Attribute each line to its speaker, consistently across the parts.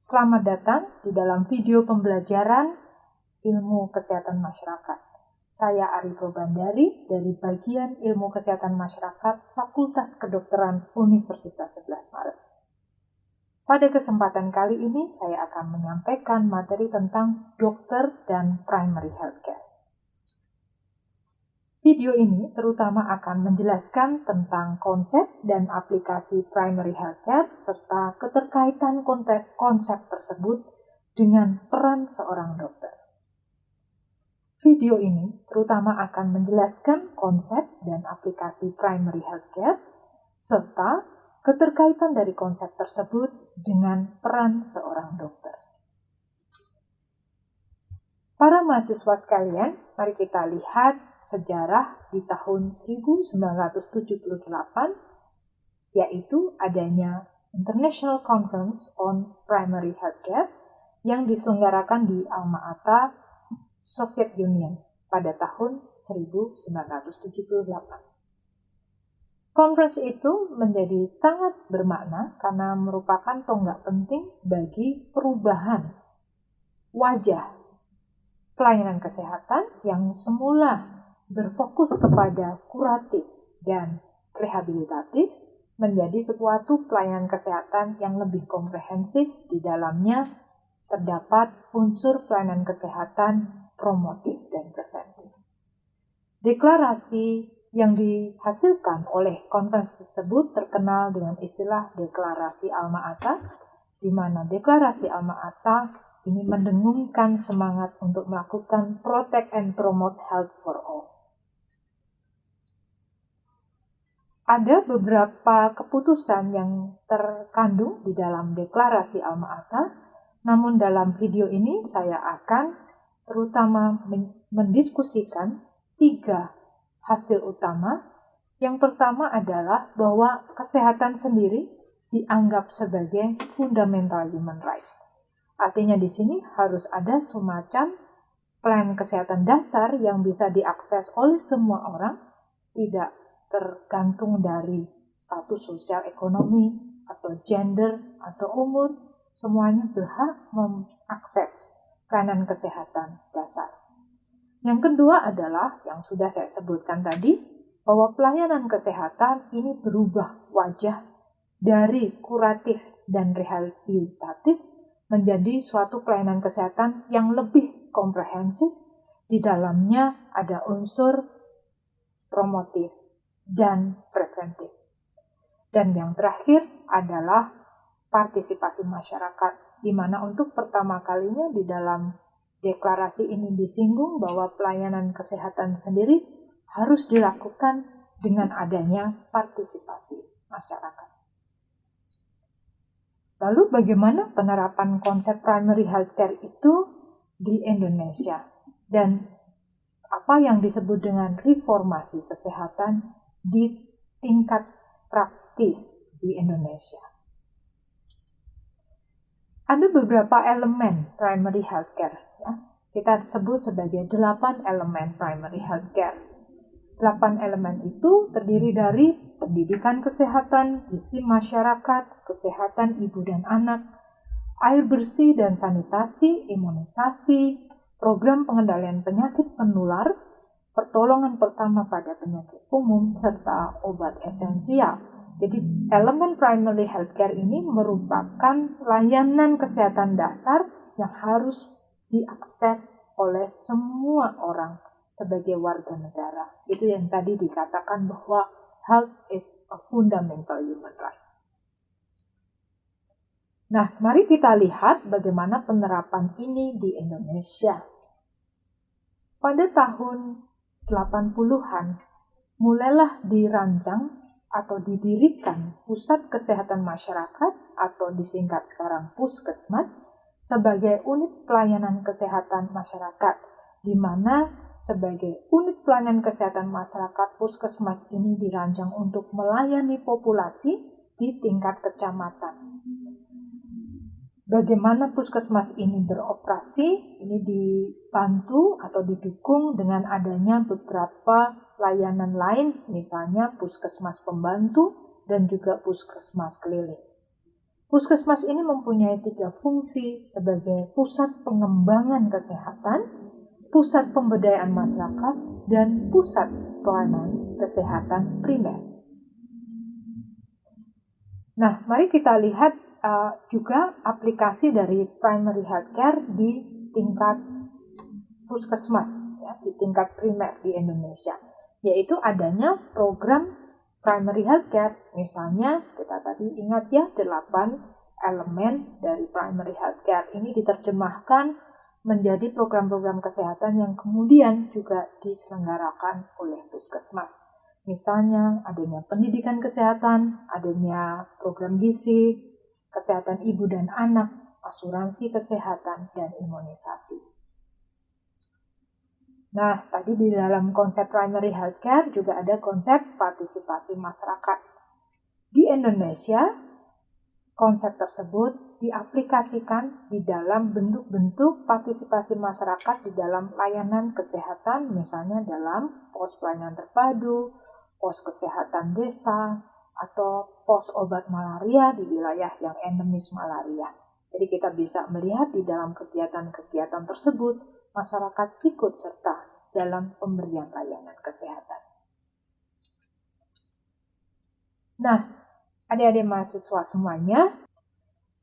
Speaker 1: Selamat datang di dalam video pembelajaran Ilmu Kesehatan Masyarakat. Saya Arifo Bandari dari Bagian Ilmu Kesehatan Masyarakat Fakultas Kedokteran Universitas 11 Maret. Pada kesempatan kali ini saya akan menyampaikan materi tentang dokter dan primary healthcare. Video ini terutama akan menjelaskan tentang konsep dan aplikasi primary healthcare serta keterkaitan konsep tersebut dengan peran seorang dokter. Video ini terutama akan menjelaskan konsep dan aplikasi primary healthcare serta keterkaitan dari konsep tersebut dengan peran seorang dokter. Para mahasiswa sekalian, mari kita lihat sejarah di tahun 1978, yaitu adanya International Conference on Primary Healthcare yang diselenggarakan di Alma-Ata, Soviet Union pada tahun 1978. Conference itu menjadi sangat bermakna karena merupakan tonggak penting bagi perubahan wajah pelayanan kesehatan yang semula berfokus kepada kuratif dan rehabilitatif menjadi suatu pelayanan kesehatan yang lebih komprehensif. Di dalamnya terdapat unsur pelayanan kesehatan promotif dan preventif. Deklarasi yang dihasilkan oleh konferensi tersebut terkenal dengan istilah Deklarasi Alma-Ata, di mana Deklarasi Alma-Ata ini mendengungkan semangat untuk melakukan protect and promote health for all. Ada beberapa keputusan yang terkandung di dalam Deklarasi Alma-Ata, namun dalam video ini saya akan terutama mendiskusikan 3 hasil utama. Yang pertama adalah bahwa kesehatan sendiri dianggap sebagai fundamental human right. Artinya di sini harus ada semacam pelayanan kesehatan dasar yang bisa diakses oleh semua orang, tidak tergantung dari status sosial ekonomi atau gender atau umur, semuanya berhak mengakses pelayanan kesehatan dasar. Yang kedua adalah yang sudah saya sebutkan tadi, bahwa pelayanan kesehatan ini berubah wajah dari kuratif dan rehabilitatif menjadi suatu pelayanan kesehatan yang lebih komprehensif. Di dalamnya ada unsur promotif dan preventif. Dan yang terakhir adalah partisipasi masyarakat, di mana untuk pertama kalinya di dalam deklarasi ini disinggung bahwa pelayanan kesehatan sendiri harus dilakukan dengan adanya partisipasi masyarakat. Lalu bagaimana penerapan konsep primary healthcare itu di Indonesia dan apa yang disebut dengan reformasi kesehatan di tingkat praktis di Indonesia? Ada beberapa elemen primary healthcare, ya. Kita sebut sebagai 8 elemen primary healthcare. 8 elemen itu terdiri dari pendidikan kesehatan, gizi masyarakat, kesehatan ibu dan anak, air bersih dan sanitasi, imunisasi, program pengendalian penyakit penular, pertolongan pertama pada penyakit umum, serta obat esensial. Jadi elemen primary healthcare ini merupakan layanan kesehatan dasar yang harus diakses oleh semua orang sebagai warga negara. Itu yang tadi dikatakan bahwa health is a fundamental human right. Nah, mari kita lihat bagaimana penerapan ini di Indonesia. Pada tahun 80-an, mulailah dirancang atau didirikan Pusat Kesehatan Masyarakat atau disingkat sekarang Puskesmas sebagai unit pelayanan kesehatan masyarakat, di mana sebagai unit pelayanan kesehatan masyarakat, Puskesmas ini dirancang untuk melayani populasi di tingkat kecamatan. Bagaimana Puskesmas ini beroperasi? Ini dibantu atau didukung dengan adanya beberapa layanan lain, misalnya Puskesmas Pembantu dan juga Puskesmas Keliling. Puskesmas ini mempunyai 3 fungsi sebagai pusat pengembangan kesehatan, pusat pemberdayaan masyarakat, dan pusat pelayanan kesehatan primer. Nah, mari kita lihat juga aplikasi dari primary healthcare di tingkat puskesmas, ya, di tingkat primer di Indonesia, yaitu adanya program primary healthcare. Misalnya, kita tadi ingat ya, 8 elemen dari primary healthcare ini diterjemahkan menjadi program-program kesehatan yang kemudian juga diselenggarakan oleh puskesmas. Misalnya, adanya pendidikan kesehatan, adanya program gizi, kesehatan ibu dan anak, asuransi kesehatan, dan imunisasi. Nah, tadi di dalam konsep primary healthcare juga ada konsep partisipasi masyarakat. Di Indonesia, konsep tersebut diaplikasikan di dalam bentuk-bentuk partisipasi masyarakat di dalam layanan kesehatan, misalnya dalam pos pelayanan terpadu, pos kesehatan desa, atau pos obat malaria di wilayah yang endemis malaria. Jadi kita bisa melihat di dalam kegiatan-kegiatan tersebut, masyarakat ikut serta dalam pemberian layanan kesehatan. Nah, adik-adik mahasiswa semuanya,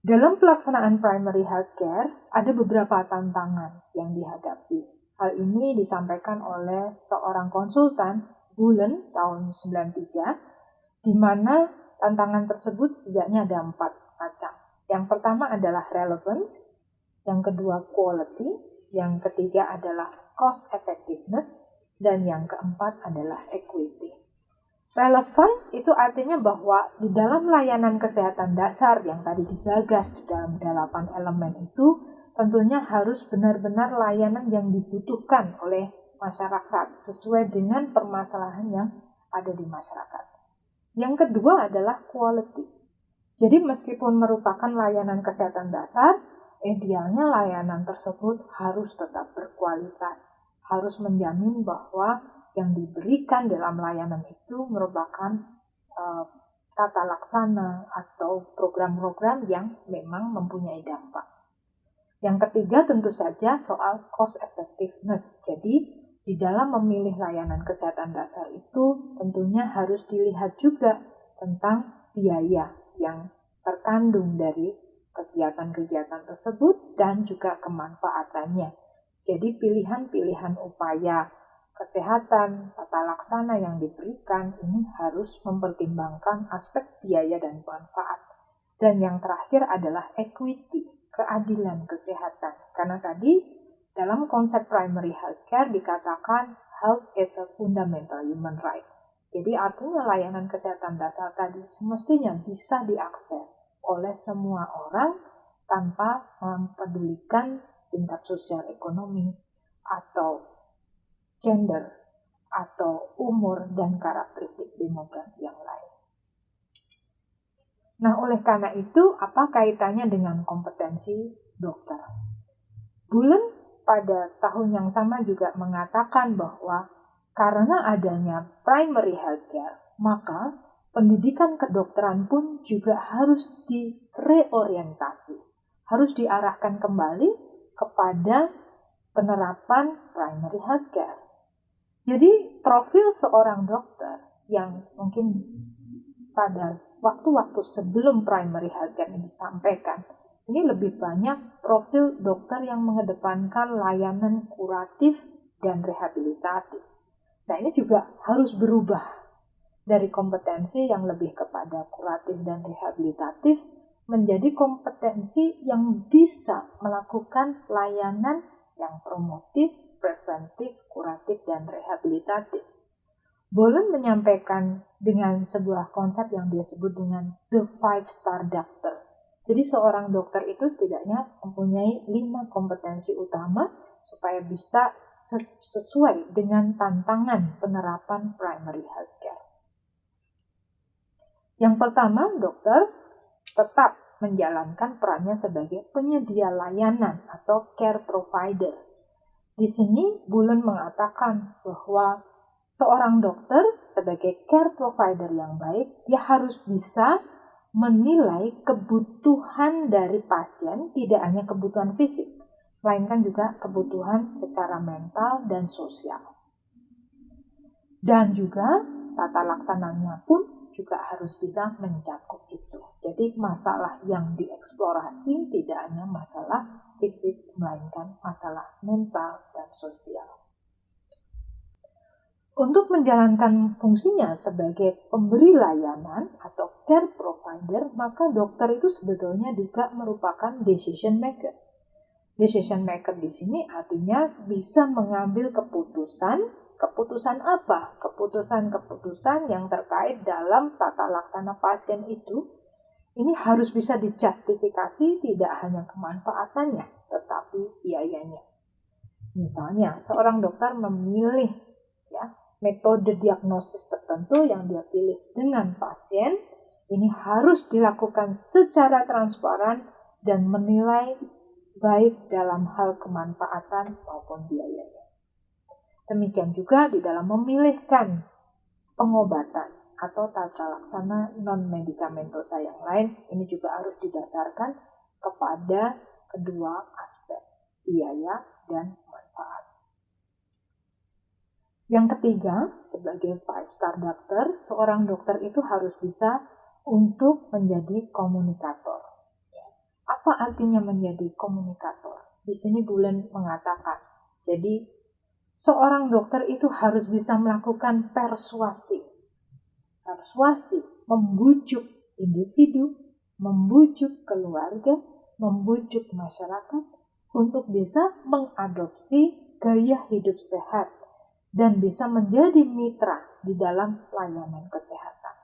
Speaker 1: dalam pelaksanaan primary healthcare ada beberapa tantangan yang dihadapi. Hal ini disampaikan oleh seorang konsultan Bullen tahun 93, di mana tantangan tersebut setidaknya ada 4 macam. Yang pertama adalah relevance, yang kedua quality, yang ketiga adalah cost effectiveness, dan yang keempat adalah equity. Relevance itu artinya bahwa di dalam layanan kesehatan dasar yang tadi digagas di dalam 8 elemen itu, tentunya harus benar-benar layanan yang dibutuhkan oleh masyarakat sesuai dengan permasalahan yang ada di masyarakat. Yang kedua adalah quality. Jadi meskipun merupakan layanan kesehatan dasar, idealnya layanan tersebut harus tetap berkualitas, harus menjamin bahwa yang diberikan dalam layanan itu merupakan tata laksana atau program-program yang memang mempunyai dampak. Yang ketiga tentu saja soal cost effectiveness. Jadi di dalam memilih layanan kesehatan dasar itu tentunya harus dilihat juga tentang biaya yang terkandung dari kegiatan-kegiatan tersebut dan juga kemanfaatannya. Jadi pilihan-pilihan upaya kesehatan, tata laksana yang diberikan ini harus mempertimbangkan aspek biaya dan manfaat. Dan yang terakhir adalah equity, keadilan kesehatan. Karena tadi dalam konsep primary healthcare dikatakan health is a fundamental human right. Jadi artinya layanan kesehatan dasar tadi semestinya bisa diakses oleh semua orang tanpa mempedulikan tingkat sosial ekonomi atau gender atau umur dan karakteristik demografis yang lain. Nah, oleh karena itu, apa kaitannya dengan kompetensi dokter? Bullen pada tahun yang sama juga mengatakan bahwa karena adanya primary healthcare, maka pendidikan kedokteran pun juga harus direorientasi, harus diarahkan kembali kepada penerapan primary healthcare. Jadi profil seorang dokter yang mungkin pada waktu-waktu sebelum primary healthcare ini disampaikan, ini lebih banyak profil dokter yang mengedepankan layanan kuratif dan rehabilitatif. Nah, ini juga harus berubah dari kompetensi yang lebih kepada kuratif dan rehabilitatif menjadi kompetensi yang bisa melakukan layanan yang promotif, preventif, kuratif, dan rehabilitatif. Bullen menyampaikan dengan sebuah konsep yang disebut dengan the 5-star doctor. Jadi seorang dokter itu setidaknya mempunyai 5 kompetensi utama supaya bisa sesuai dengan tantangan penerapan primary healthcare. Yang pertama, dokter tetap menjalankan perannya sebagai penyedia layanan atau care provider. Di sini Bullen mengatakan bahwa seorang dokter sebagai care provider yang baik, dia harus bisa menilai kebutuhan dari pasien, tidak hanya kebutuhan fisik, melainkan juga kebutuhan secara mental dan sosial. Dan juga tata laksananya pun juga harus bisa mencakup itu. Jadi masalah yang dieksplorasi tidak hanya masalah fisik, melainkan masalah mental dan sosial. Untuk menjalankan fungsinya sebagai pemberi layanan atau care provider, maka dokter itu sebetulnya juga merupakan decision maker. Decision maker di sini artinya bisa mengambil keputusan. Keputusan apa? Keputusan-keputusan yang terkait dalam tata laksana pasien itu, ini harus bisa dijustifikasi tidak hanya kemanfaatannya, tetapi biayanya. Misalnya, seorang dokter memilih metode diagnosis tertentu yang dia pilih dengan pasien, ini harus dilakukan secara transparan dan menilai baik dalam hal kemanfaatan maupun biayanya. Demikian juga di dalam memilihkan pengobatan atau tata laksana non-medikamentosa yang lain, ini juga harus didasarkan kepada kedua aspek, biaya dan manfaat. Yang ketiga, sebagai 5-star doctor, seorang dokter itu harus bisa untuk menjadi komunikator. Apa artinya menjadi komunikator? Di sini Bullen mengatakan, jadi seorang dokter itu harus bisa melakukan persuasi. Persuasi, membujuk individu, membujuk keluarga, membujuk masyarakat untuk bisa mengadopsi gaya hidup sehat dan bisa menjadi mitra di dalam pelayanan kesehatan.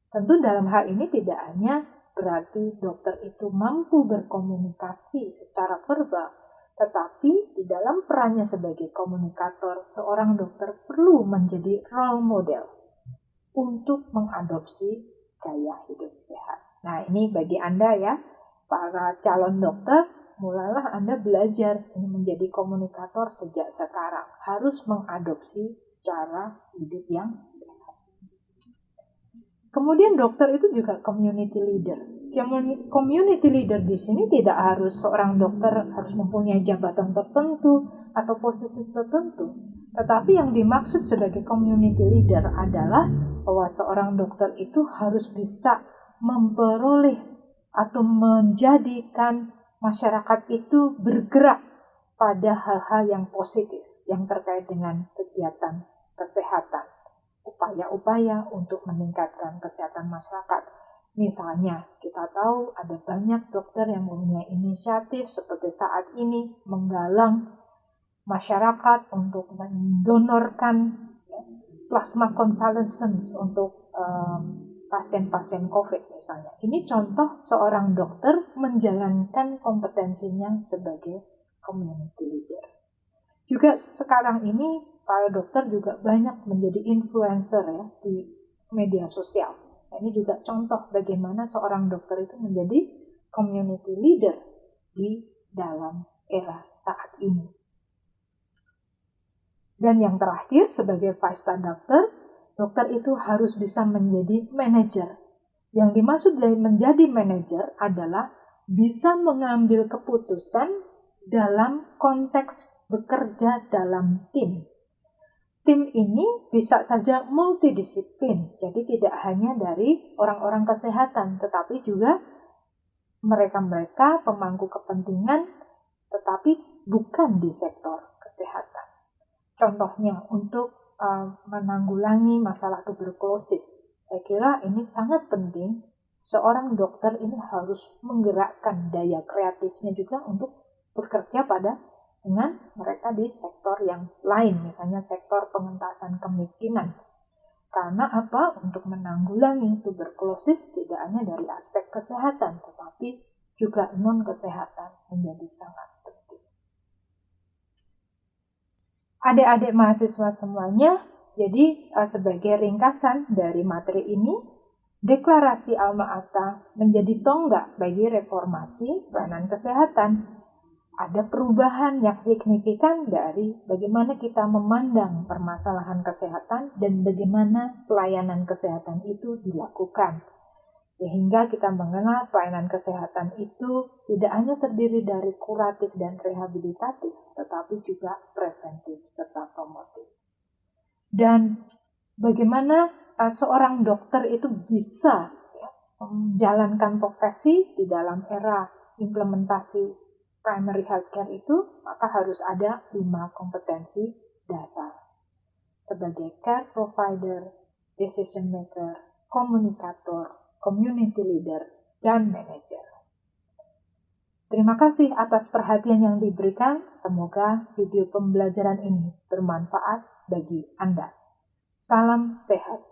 Speaker 1: Tentu dalam hal ini tidak hanya berarti dokter itu mampu berkomunikasi secara verbal, tetapi di dalam perannya sebagai komunikator, seorang dokter perlu menjadi role model untuk mengadopsi gaya hidup sehat. Nah, ini bagi Anda ya, para calon dokter, mulailah Anda belajar menjadi komunikator sejak sekarang. Harus mengadopsi cara hidup yang sehat. Kemudian dokter itu juga community leader. Community leader di sini tidak harus seorang dokter harus mempunyai jabatan tertentu atau posisi tertentu. Tetapi yang dimaksud sebagai community leader adalah bahwa seorang dokter itu harus bisa memperoleh atau menjadikan masyarakat itu bergerak pada hal-hal yang positif yang terkait dengan kegiatan kesehatan, upaya-upaya untuk meningkatkan kesehatan masyarakat. Misalnya, kita tahu ada banyak dokter yang mempunyai inisiatif seperti saat ini menggalang masyarakat untuk mendonorkan plasma convalescence untuk pasien-pasien COVID misalnya. Ini contoh seorang dokter menjalankan kompetensinya sebagai community leader. Juga sekarang ini para dokter juga banyak menjadi influencer ya di media sosial. Nah, ini juga contoh bagaimana seorang dokter itu menjadi community leader di dalam era saat ini. Dan yang terakhir, sebagai 5-star doctor, dokter itu harus bisa menjadi manajer. Yang dimaksud dari menjadi manajer adalah bisa mengambil keputusan dalam konteks bekerja dalam tim. Tim ini bisa saja multidisiplin, jadi tidak hanya dari orang-orang kesehatan, tetapi juga mereka-mereka pemangku kepentingan, tetapi bukan di sektor kesehatan. Contohnya untuk menanggulangi masalah tuberkulosis. Saya kira ini sangat penting. Seorang dokter ini harus menggerakkan daya kreatifnya juga untuk bekerja dengan mereka di sektor yang lain, misalnya sektor pengentasan kemiskinan. Karena apa? Untuk menanggulangi tuberkulosis tidak hanya dari aspek kesehatan, tetapi juga non-kesehatan menjadi sangat penting. Adik-adik mahasiswa semuanya, jadi sebagai ringkasan dari materi ini, Deklarasi Alma-Ata menjadi tonggak bagi reformasi pelayanan kesehatan. Ada perubahan yang signifikan dari bagaimana kita memandang permasalahan kesehatan dan bagaimana pelayanan kesehatan itu dilakukan. Sehingga kita mengenal pelayanan kesehatan itu tidak hanya terdiri dari kuratif dan rehabilitatif, tetapi juga preventif serta promotif. Dan bagaimana seorang dokter itu bisa menjalankan profesi di dalam era implementasi primary healthcare itu, maka harus ada 5 kompetensi dasar. Sebagai care provider, decision maker, komunikator, community leader, dan manager. Terima kasih atas perhatian yang diberikan. Semoga video pembelajaran ini bermanfaat bagi Anda. Salam sehat.